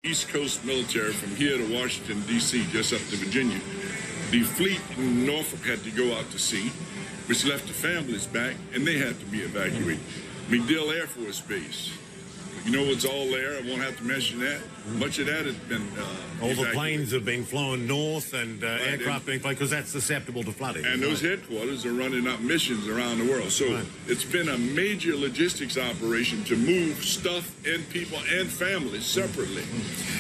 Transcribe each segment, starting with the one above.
East Coast military from here to Washington, D.C., just up to Virginia. The fleet in Norfolk had to go out to sea, which left the families back, and they had to be evacuated. MacDill Air Force Base. You know what's all there? I won't have to mention that. Much of that has been all the planes have been flown north and aircraft being flown because that's susceptible to flooding. And those headquarters are running up missions around the world. So it's been a major logistics operation to move stuff and people and families separately.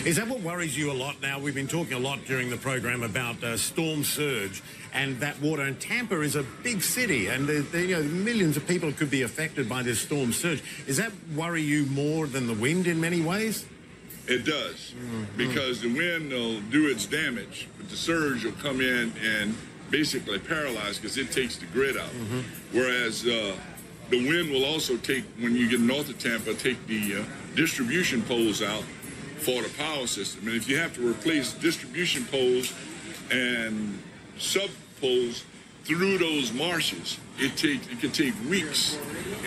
Is that what worries you a lot now? We've been talking a lot during the program about storm surge and that water. And Tampa is a big city, and you know, millions of people could be affected by this storm surge. Does that worry you more than the wind in many ways? It does, because the wind will do its damage, but the surge will come in and basically paralyze because it takes the grid out. Whereas the wind will also take, when you get north of Tampa, take the distribution poles out for the power system. And if you have to replace distribution poles and sub poles through those marshes, it can take weeks.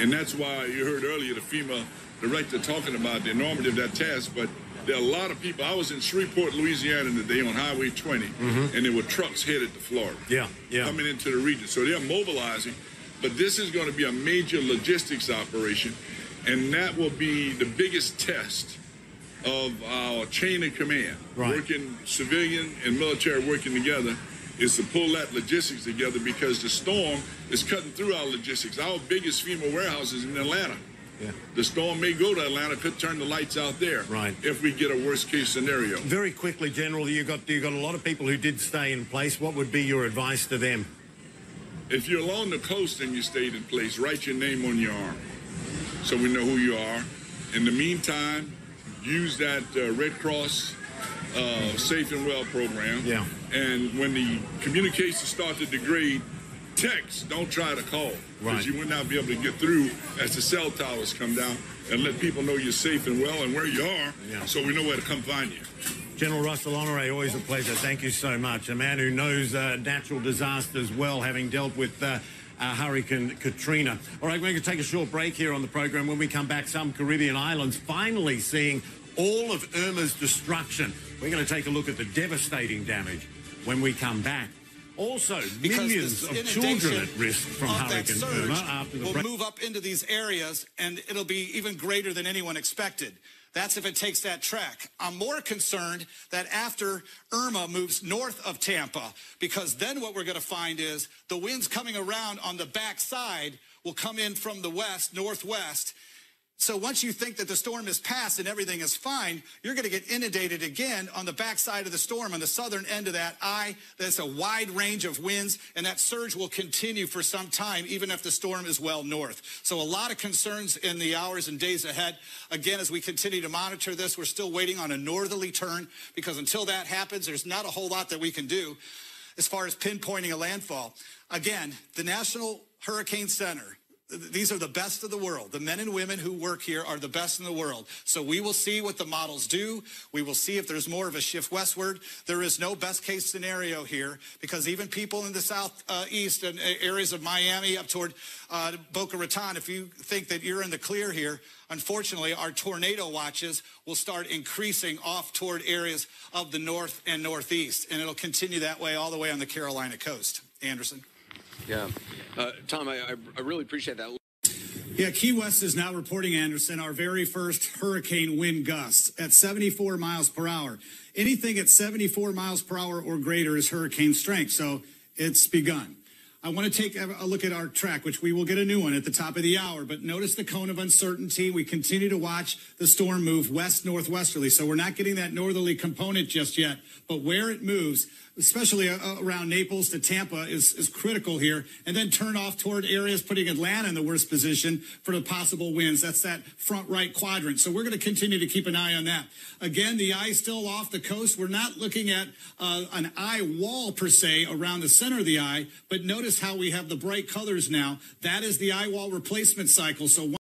And that's why you heard earlier the FEMA director talking about the enormity of that task. But there are a lot of people. I was in Shreveport, Louisiana today on Highway 20, and there were trucks headed to Florida coming into the region. So they're mobilizing. But this is going to be a major logistics operation, and that will be the biggest test of our chain of command, working civilian and military working together, is to pull that logistics together, because the storm is cutting through our logistics. Our biggest FEMA warehouse is in Atlanta. The storm may go to Atlanta, could turn the lights out there if we get a worst case scenario. Very quickly, General, you got a lot of people who did stay in place. What would be your advice to them? If you're along the coast and you stayed in place, write your name on your arm so we know who you are. In the meantime, use that Red Cross Safe and Well program. And when the communications start to degrade, text, don't try to call, because you will not be able to get through as the cell towers come down, and let people know you're safe and well and where you are, so we know where to come find you. General Russell Honore, always a pleasure. Thank you so much. A man who knows natural disasters well, having dealt with Hurricane Katrina. All right, we're going to take a short break here on the program. When we come back, some Caribbean islands finally seeing all of Irma's destruction. We're going to take a look at the devastating damage when we come back. Also, millions of children at risk from Hurricane Irma after the will move up into these areas, and it'll be even greater than anyone expected. That's if it takes that track. I'm more concerned that after Irma moves north of Tampa, because then what we're going to find is the winds coming around on the backside will come in from the west, northwest. So once you think that the storm is past and everything is fine, you're going to get inundated again on the backside of the storm, on the southern end of that eye. There's a wide range of winds, and that surge will continue for some time, even if the storm is well north. So a lot of concerns in the hours and days ahead. Again, as we continue to monitor this, we're still waiting on a northerly turn, because until that happens, there's not a whole lot that we can do as far as pinpointing a landfall. Again, the National Hurricane Center, these are the best of the world. The men and women who work here are the best in the world. So we will see what the models do. We will see if there's more of a shift westward. There is no best case scenario here, because even people in the southeast and areas of Miami up toward Boca Raton, if you think that you're in the clear here, unfortunately, our tornado watches will start increasing off toward areas of the north and northeast. And it'll continue that way all the way on the Carolina coast. Anderson. Yeah. Tom, I really appreciate that. Yeah, Key West is now reporting, Anderson, our very first hurricane wind gusts at 74 miles per hour. Anything at 74 miles per hour or greater is hurricane strength, so it's begun. I want to take a look at our track, which we will get a new one at the top of the hour. But notice the cone of uncertainty. We continue to watch the storm move west-northwesterly. So we're not getting that northerly component just yet. But where it moves, especially around Naples to Tampa, is critical here. And then turn off toward areas, putting Atlanta in the worst position for the possible winds. That's that front right quadrant. So we're going to continue to keep an eye on that. Again, the eye still off the coast. We're not looking at an eye wall per se around the center of the eye. But notice how we have the bright colors now. That is the eye wall replacement cycle. So